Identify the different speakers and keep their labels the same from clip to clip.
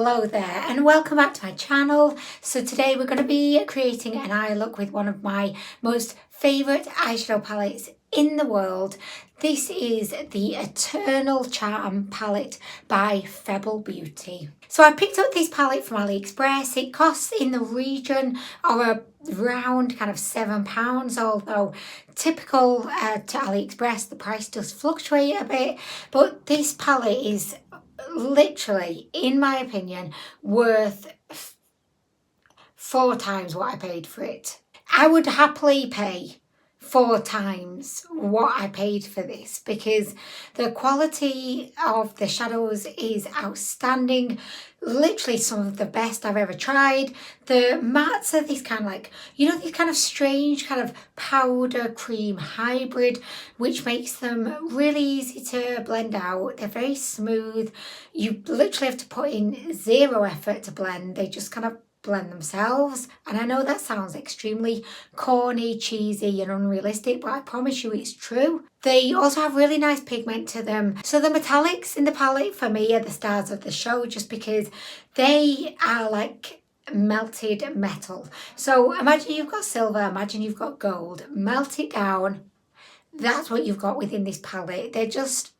Speaker 1: Hello there and welcome back to my channel. So today we're going to be creating an eye look with one of my most favourite eyeshadow palettes in the world. This is the Eternal Charm Palette by FEBBLE Beauty. So I picked up this palette from Aliexpress. It costs in the region of around kind of £7, although typical to Aliexpress the price does fluctuate a bit, but this palette is literally, in my opinion, worth 4 times what I paid for it. I would happily pay 4 times what I paid for this because the quality of the shadows is outstanding. Literally some of the best I've ever tried. The mattes are this kind of like, you know, this kind of strange kind of powder cream hybrid, which makes them really easy to blend out. They're very smooth. You literally have to put in 0 effort to blend. They just kind of blend themselves, and I know that sounds extremely corny, cheesy and unrealistic, but I promise you it's true. They also have really nice pigment to them. So the metallics in the palette for me are the stars of the show, just because they are like melted metal. So imagine you've got silver, imagine you've got gold, melt it down. That's what you've got within this palette. They're just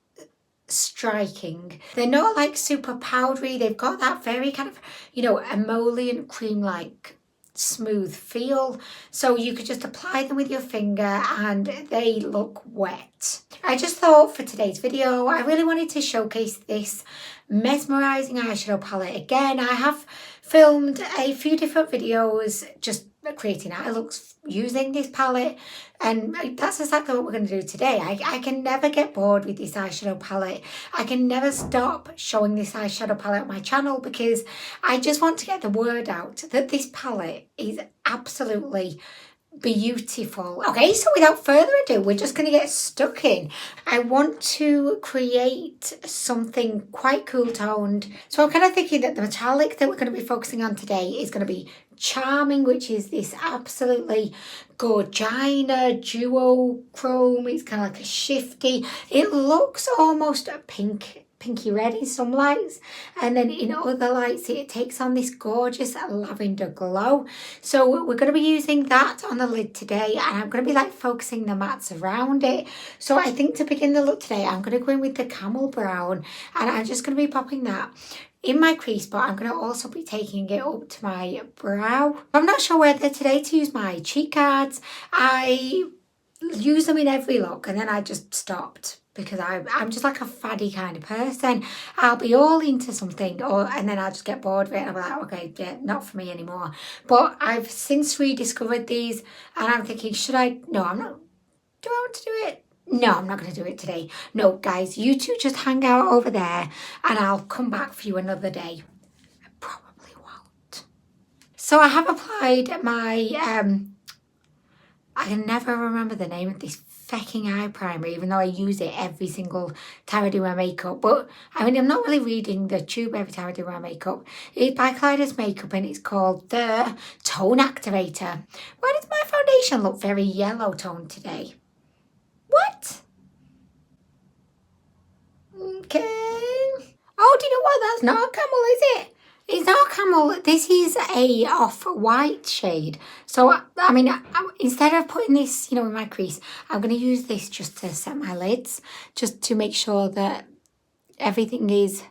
Speaker 1: striking. They're not like super powdery. They've got that very kind of, you know, emollient cream like smooth feel, so you could just apply them with your finger and they look wet. I just thought for today's video I really wanted to showcase this mesmerizing eyeshadow palette again. I have filmed a few different videos just creating eye looks using this palette, and that's exactly what we're going to do today. I can never get bored with this eyeshadow palette. I can never stop showing this eyeshadow palette on my channel because I just want to get the word out that this palette is absolutely beautiful. Okay, so without further ado, we're just going to get stuck in. I want to create something quite cool toned, so I'm kind of thinking that the metallic that we're going to be focusing on today is going to be Charming, which is this absolutely gorgina duochrome. It's kind of like a shifty, it looks almost a pinky red in some lights, and then in other lights it takes on this gorgeous lavender glow. So we're going to be using that on the lid today, and I'm going to be like focusing the mattes around it. So I think to begin the look today I'm going to go in with the camel brown, and I'm just going to be popping that in my crease, but I'm going to also be taking it up to my brow. I'm not sure whether today to use my cheek guards. I use them in every look and then I just stopped because I'm just like a faddy kind of person. I'll be all into something and then I'll just get bored of it and I'll be like, okay, yeah, not for me anymore. But I've since rediscovered these and I'm thinking, should I? No, I'm not. Do I want to do it? No, I'm not going to do it today. No, guys, you two just hang out over there and I'll come back for you another day. I probably won't. So I have applied my, I can never remember the name of this fecking eye primer, even though I use it every single time I do my makeup. But, I mean, I'm not really reading the tube every time I do my makeup. It's by Kaleidos Makeup and it's called the Tone Activator. Why does my foundation look very yellow toned today? What? Okay. Oh, do you know what? That's not a camel, is it? It's not a camel. This is a off-white shade. So, I mean, instead of putting this, you know, in my crease, I'm going to use this just to set my lids, just to make sure that everything is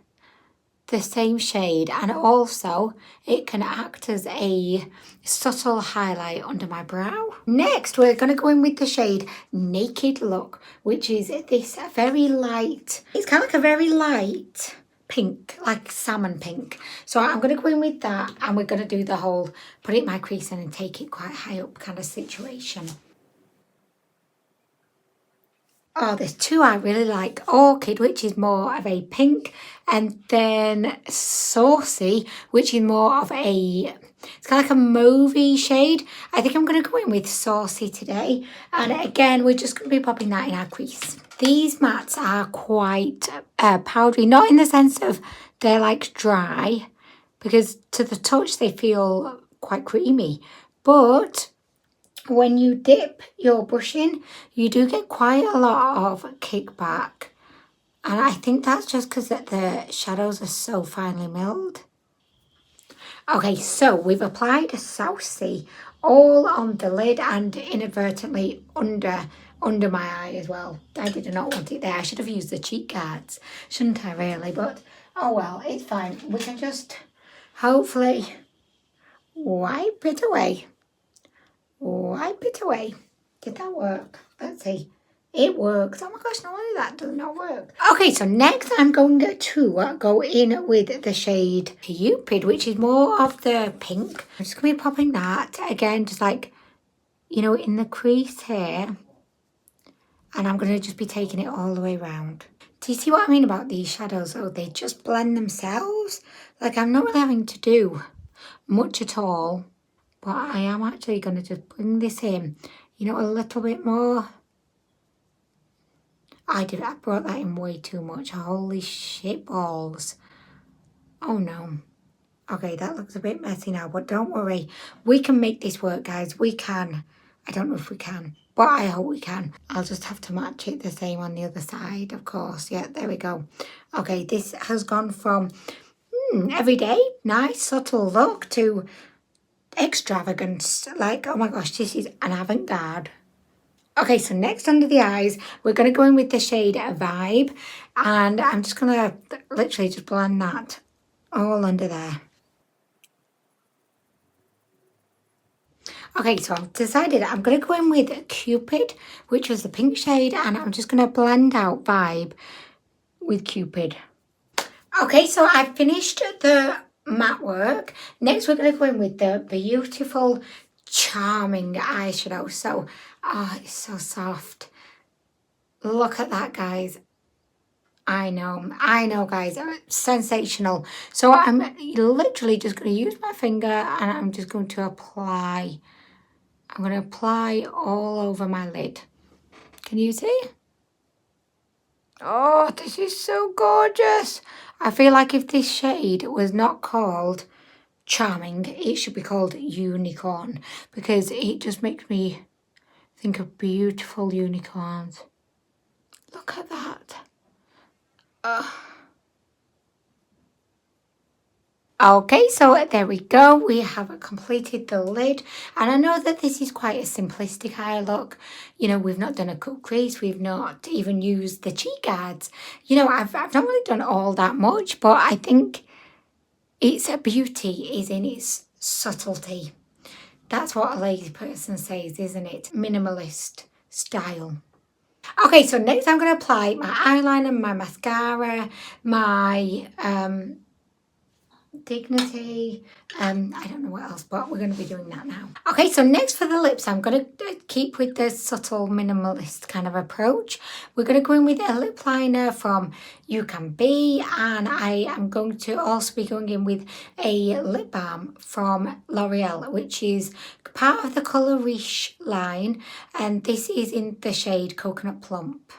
Speaker 1: the same shade, and also it can act as a subtle highlight under my brow. Next, we're going to go in with the shade Naked Look, which is this very light, it's kind of like a very light pink, like salmon pink. So I'm going to go in with that and we're going to do the whole put it in my crease and take it quite high up kind of situation. Oh, there's 2 I really like. Orchid, which is more of a pink, and then Saucy, which is more of a, it's kind of like a mauvey shade. I think I'm going to go in with Saucy today. And again, we're just going to be popping that in our crease. These mattes are quite powdery, not in the sense of they're like dry, because to the touch they feel quite creamy, but when you dip your brush in, you do get quite a lot of kickback. And I think that's just because the shadows are so finely milled. Okay, so we've applied Saucy all on the lid and inadvertently under my eye as well. I did not want it there. I should have used the cheek guards, shouldn't I really? But oh well, it's fine. We can just hopefully wipe it away. Wipe it away. Did that work? Let's see. It works. Oh my gosh, no wonder that does not work. Okay, so next I'm going to go in with the shade Cupid, which is more of the pink. I'm just going to be popping that again, just like, you know, in the crease here. And I'm going to just be taking it all the way around. Do you see what I mean about these shadows? Oh, they just blend themselves. Like, I'm not really having to do much at all. But I am actually going to just bring this in, you know, a little bit more. I brought that in way too much. Holy shit balls. Oh no. Okay, that looks a bit messy now, but don't worry. We can make this work, guys. We can. I don't know if we can, but I hope we can. I'll just have to match it the same on the other side, of course. Yeah, there we go. Okay, this has gone from everyday, nice, subtle look to extravagance. Like, oh my gosh, this is an avant-garde. Okay, so next under the eyes, we're going to go in with the shade Vibe. And I'm just going to literally just blend that all under there. Okay, so I've decided I'm going to go in with Cupid, which was the pink shade. And I'm just going to blend out Vibe with Cupid. Okay, so I've finished the matte work. Next, we're going to go in with the beautiful Charming eyeshadow. So, oh, it's so soft. Look at that, guys. I know, guys. Sensational. So I'm literally just going to use my finger and I'm just going to apply. I'm going to apply all over my lid. Can you see? Oh, this is so gorgeous. I feel like if this shade was not called Charming, it should be called Unicorn, because it just makes me think of beautiful unicorns. Look at that. Okay, so there we go. We have completed the lid. And I know that this is quite a simplistic eye look. You know, we've not done a cut crease. We've not even used the cheek guards. You know, I've not really done all that much, but I think its beauty is in its subtlety. That's what a lazy person says, isn't it? Minimalist style. Okay, so next I'm going to apply my eyeliner, my mascara, my Dignity. I don't know what else, but we're going to be doing that now. Okay, so next for the lips, I'm going to keep with the subtle minimalist kind of approach. We're going to go in with a lip liner from You Can Be, and I am going to also be going in with a lip balm from L'Oreal, which is part of the Colour Riche line, and this is in the shade Coconut Plump.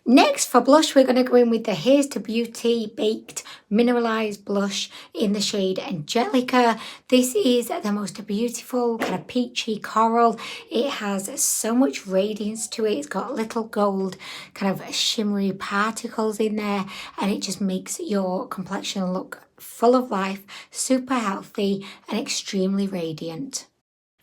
Speaker 1: Next for blush, we're going to go in with the Here's to Beauty Baked Mineralized Blush in the shade Angelica. This is the most beautiful kind of peachy coral. It has so much radiance to it. It's got little gold kind of shimmery particles in there, and it just makes your complexion look full of life, super healthy, and extremely radiant.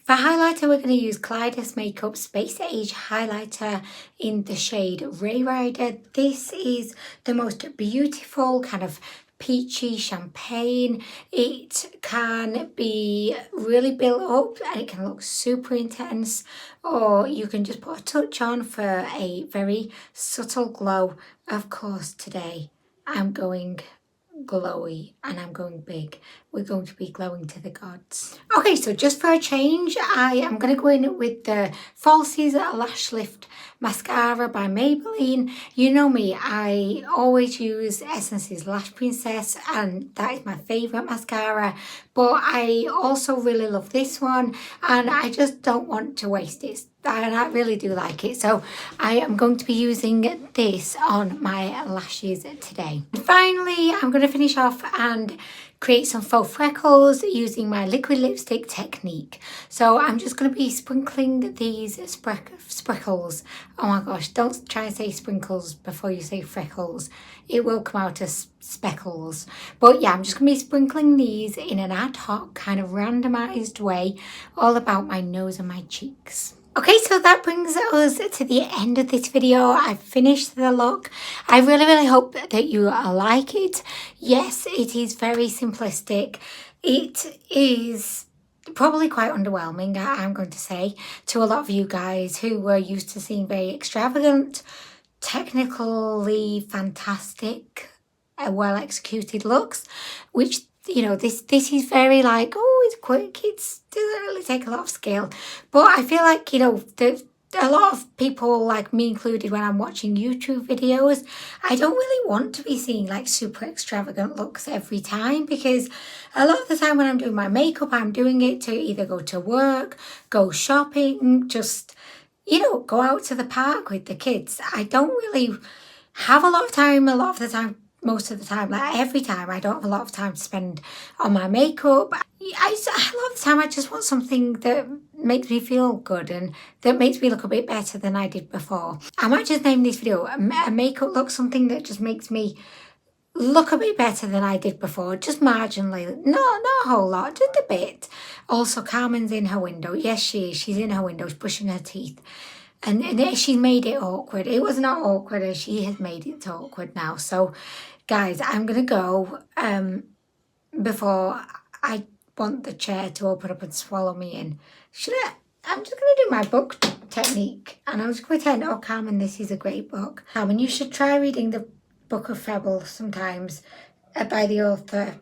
Speaker 1: For highlighter, we're going to use Kaleidos Makeup Space Age Highlighter in the shade Ray Rider. This is the most beautiful kind of peachy champagne. It can be really built up and it can look super intense, or you can just put a touch on for a very subtle glow. Of course, today I'm going glowy and I'm going big. We're going to be glowing to the gods. Okay, so just for a change, I am going to go in with the Falsies Lash Lift Mascara by Maybelline. You know me, I always use Essence's Lash Princess, and that is my favourite mascara, but I also really love this one, and I just don't want to waste it. I really do like it. So I am going to be using this on my lashes today. And finally, I'm going to finish off and create some faux freckles using my liquid lipstick technique. So I'm just going to be sprinkling these sprinkles. Oh my gosh, don't try and say sprinkles before you say freckles. It will come out as speckles. But yeah, I'm just going to be sprinkling these in an ad hoc kind of randomized way all about my nose and my cheeks. Okay, so that brings us to the end of this video. I've finished the look. I really hope that you like it. Yes, it is very simplistic. It is probably quite underwhelming, I'm going to say, to a lot of you guys who were used to seeing very extravagant, technically fantastic, well executed looks, which, you know, this is very like, oh, it's quick, it doesn't really take a lot of skill. But I feel like, you know, a lot of people, like me included, when I'm watching YouTube videos, I don't really want to be seeing like super extravagant looks every time, because a lot of the time when I'm doing my makeup, I'm doing it to either go to work, go shopping, just, you know, go out to the park with the kids. I don't really have a lot of time, most of the time, like every time, I don't have a lot of time to spend on my makeup. A lot of the time I just want something that makes me feel good and that makes me look a bit better than I did before. I might just name this video a makeup look, something that just makes me look a bit better than I did before, just marginally, not a whole lot, just a bit. Also, Carmen's in her window. Yes, she is. She's in her window, she's brushing her teeth. And she made it awkward. It was not awkward, as she has made it awkward now. So, guys, I'm going to go before I want the chair to open up and swallow me in. I'm just going to do my book technique. And I'm just going to pretend, oh, Carmen, this is a great book. Carmen, you should try reading the book of FEBBLE sometimes by the author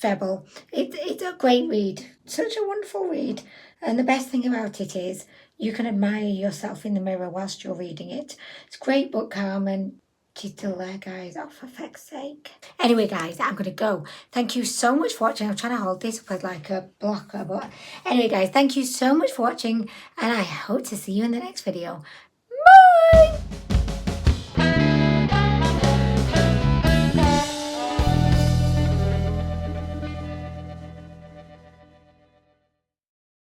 Speaker 1: FEBBLE. It's a great read. Such a wonderful read. And the best thing about it is you can admire yourself in the mirror whilst you're reading it. It's a great book, Carmen. She's still there, guys. Oh, for feck's sake. Anyway, guys, I'm going to go. Thank you so much for watching. I'm trying to hold this up with like a blocker. But anyway, guys, thank you so much for watching. And I hope to see you in the next video.